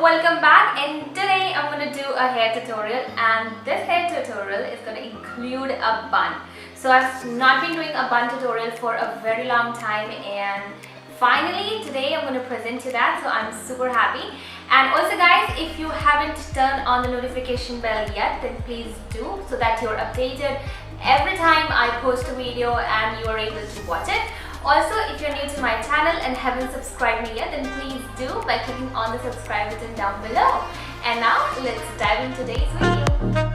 welcome back, and today I'm going to do a hair tutorial, and this hair tutorial is going to include a bun. So I've not been doing a bun tutorial for a very long time, and finally today I'm going to present you that, so I'm super happy. And also guys, if you haven't turned on the notification bell yet, then please do, so that you're updated every time I post a video and you are able to watch it. Also, if you're new to my channel and haven't subscribed me yet, then please do by clicking on the subscribe button down below. And now let's dive into today's video.